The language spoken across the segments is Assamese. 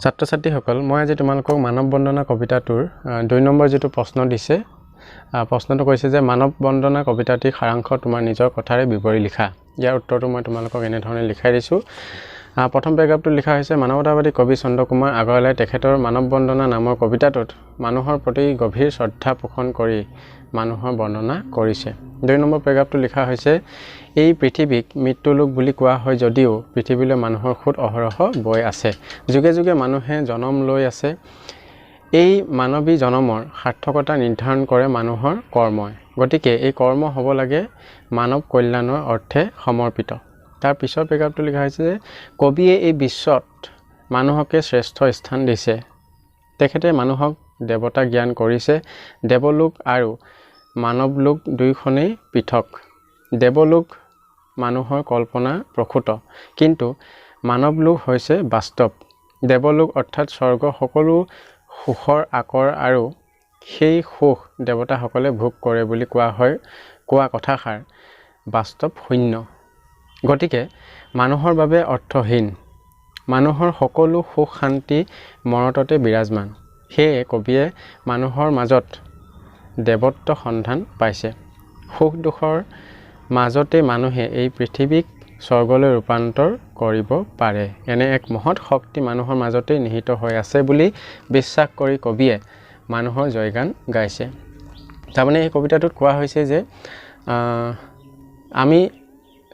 ছাত্ৰ-ছাত্ৰীসকল মই আজি তোমালোকক মানৱ বন্দনা কবিতাটোৰ 2 নম্বৰ যেটো প্ৰশ্ন দিছে প্ৰশ্নটো কৈছে যে মানৱ বন্দনা কবিতাটিৰ সাৰাংশ তোমাৰ নিজৰ কথাৰে বিৱৰি লিখা ইয়াৰ উত্তৰটো মই তোমালোকক এনে ধৰণে লিখাই দিছো প্ৰথম পেৰাগ্ৰাফটো লিখা হৈছে মানৱতাবাদী কবি চন্দ্ৰকুমাৰ আগৰৱালাই তেখেতৰ মানৱ বন্দনা নামৰ কবিতাটোত মানুহৰ প্ৰতি গভীৰ শ্ৰদ্ধা পোষণ কৰি মানুহৰ বৰ্ণনা কৰিছে 2 নম্বৰ পেৰাগ্ৰাফটো লিখা হৈছে এই পৃথিৱীক মৃত্যুলোক বুলি কোৱা হয় যদিও পৃথিৱীলৈ মানুহৰ খুদ অহৰহ বৈ আছে যুগে যুগে মানুহে জনম লৈ আছে এই মানৱী জনমৰ সাৰ্থকতা নিৰ্ধাৰণ কৰে মানুহৰ কৰ্মই গতিকে এই কৰ্ম হ'ব লাগে মানৱ কল্যাণৰ অৰ্থে সমৰ্পিত তাৰ পিছৰ পেৰাগ্ৰাফটো লিখা হৈছে যে কবিয়ে এই বিশ্বত মানুহকে শ্ৰেষ্ঠ স্থান দিছে তেখেতে মানুহক দেৱতা জ্ঞান কৰিছে দেৱলোক আৰু মানৱলোক দুইখনেই পৃথক দেৱলোক মানুহৰ কল্পনা প্ৰখুত কিন্তু মানৱলোক হৈছে বাস্তৱ দেৱলোক অৰ্থাৎ স্বৰ্গ সকলো সুখৰ আকৰ আৰু সেই সুখ দেৱতাসকলে ভোগ কৰে বুলি কোৱা কথাষাৰ বাস্তৱ শূন্য গতিকে মানুহৰ বাবে অৰ্থহীন মানুহৰ সকলো সুখ শান্তি মনতে বিৰাজমান সেয়ে কবিয়ে মানুহৰ মাজত দেৱত্ব সন্ধান পাইছে সুখ দুখৰ মাজতে মানুহে এই পৃথিৱীক স্বৰ্গলৈ ৰূপান্তৰ কৰিব পাৰে এনে এক মহৎ শক্তি মানুহৰ মাজতে নিহিত হৈ আছে বুলি বিশ্বাস কৰি কবিয়ে মানুহৰ জয়গান গাইছে তাৰমানে এই কবিতাটোত কোৱা হৈছে যে আমি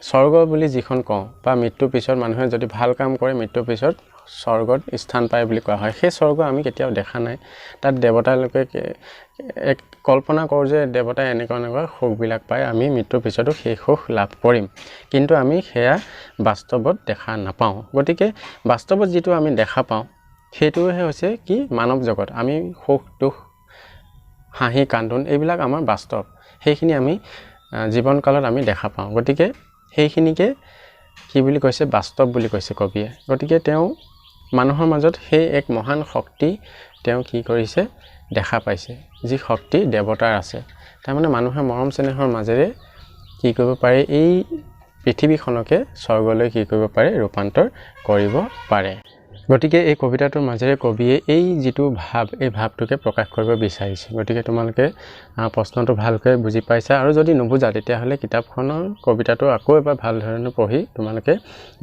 স্বৰ্গ বুলি যিখন কওঁ বা মৃত্যুৰ পিছত মানুহে যদি ভাল কাম কৰে মৃত্যুৰ পিছত স্বৰ্গত স্থান পায় বুলি কোৱা হয় সেই স্বৰ্গ আমি কেতিয়াও দেখা নাই তাত দেৱতালোকে এক কল্পনা কৰোঁ যে দেৱতাই এনেকুৱা সুখবিলাক পায় আমি মৃত্যুৰ পিছতো সেই সুখ লাভ কৰিম কিন্তু আমি সেয়া বাস্তৱত দেখা নাপাওঁ গতিকে বাস্তৱত যিটো আমি দেখা পাওঁ সেইটোহে হৈছে কি মানৱ জগত আমি সুখ দুখ হাঁহি কান্দোন এইবিলাক আমাৰ বাস্তৱ সেইখিনি আমি জীৱনকালত আমি দেখা পাওঁ গতিকে সেইখিনিকে কি বুলি কৈছে বাস্তৱ বুলি কৈছে কবিয়ে গতিকে তেওঁ মানুহৰ মাজত সেই এক মহান শক্তি তেওঁ কি কৰিছে দেখা পাইছে যি শক্তি দেৱতাৰ আছে তাৰমানে মানুহে মৰম চেনেহৰ মাজেৰে কি কৰিব পাৰে এই পৃথিৱীখনকে স্বৰ্গলৈ কি কৰিব পাৰে ৰূপান্তৰ কৰিব পাৰে গতিকে এই কবিতাটোৰ মাজেৰে কবিয়ে এই যিটো ভাৱ এই ভাৱটোকে প্ৰকাশ কৰিব বিচাৰিছে গতিকে তোমালোকে প্ৰশ্নটো ভালকৈ বুজি পাইছা আৰু যদি নুবুজা তেতিয়াহ'লে কিতাপখনৰ কবিতাটো আকৌ এবাৰ ভাল ধৰণে পঢ়ি তোমালোকে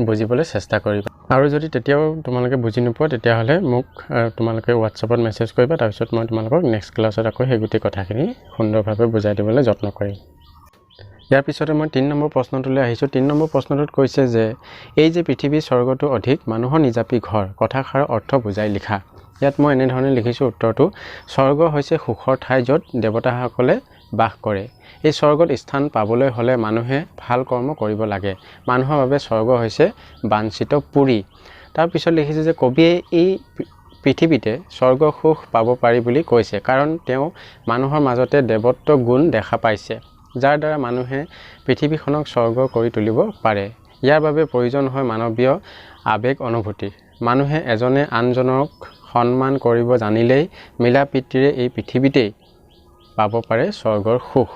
বুজিবলৈ চেষ্টা কৰিবা আৰু যদি তেতিয়াও তোমালোকে বুজি নোপোৱা তেতিয়াহ'লে মোক তোমালোকে হোৱাটছআপত মেছেজ কৰিবা তাৰপিছত মই তোমালোকক নেক্সট ক্লাছত আকৌ সেই গোটেই কথাখিনি সুন্দৰভাৱে বুজাই দিবলৈ যত্ন কৰিম ইয়াৰ পিছতে মই 3 নম্বৰ প্ৰশ্নটোলৈ আহিছোঁ 3 নম্বৰ প্ৰশ্নটোত কৈছে যে এই যে পৃথিৱীৰ স্বৰ্গটো অধিক মানুহৰ নিজাপি ঘৰ কথাষাৰ অৰ্থ বুজাই লিখা ইয়াত মই এনেধৰণে লিখিছোঁ উত্তৰটো স্বৰ্গ হৈছে সুখৰ ঠাই য'ত দেৱতাসকলে বাস কৰে এই স্বৰ্গত স্থান পাবলৈ হ'লে মানুহে ভাল কৰ্ম কৰিব লাগে মানুহৰ বাবে স্বৰ্গ হৈছে বাঞ্ছিত পুৰী তাৰ পিছত লিখিছে যে কবিয়ে এই পৃথিৱীতে স্বৰ্গ সুখ পাব পাৰি বুলি কৈছে কাৰণ তেওঁ মানুহৰ মাজতে দেৱত্ব গুণ দেখা পাইছে যাৰ দ্বাৰা মানুহে পৃথিৱীখনক স্বৰ্গ কৰি তুলিব পাৰে ইয়াৰ বাবে প্ৰয়োজন হয় মানৱীয় আবেগ অনুভূতি মানুহে এজনে আনজনক সন্মান কৰিব জানিলেই মিলা প্ৰীতিৰে এই পৃথিৱীতেই পাব পাৰে স্বৰ্গৰ সুখ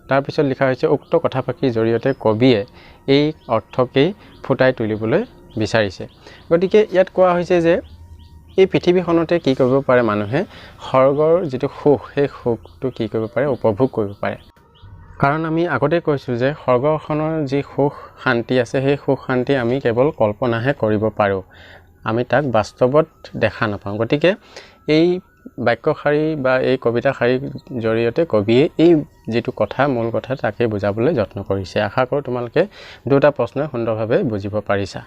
তাৰ পিছত লিখা হৈছে উক্ত কথাফাকিৰ জৰিয়তে কবিয়ে এই অৰ্থকেই ফুটাই তুলিবলৈ বিচাৰিছে গতিকে ইয়াত কোৱা হৈছে যে এই পৃথিৱীখনতে কি কৰিব পাৰে মানুহে স্বৰ্গৰ যিটো সুখ সেই সুখটো কি কৰিব পাৰে উপভোগ কৰিব পাৰে কাৰণ আমি আগতে কৈছোঁ যে স্বৰ্গখনৰ যি সুখ শান্তি আছে সেই সুখ শান্তি আমি কেৱল কল্পনাহে কৰিব পাৰোঁ আমি তাক বাস্তৱত দেখা নাপাওঁ গতিকে এই বাক্যশাৰী বা এই কবিতা শাৰীৰ জৰিয়তে কবিয়ে এই যিটো কথা মূল কথা তাকে বুজাবলৈ যত্ন কৰিছে আশা কৰোঁ তোমালোকে দুটা প্ৰশ্ন সুন্দৰভাৱে বুজিব পাৰিছা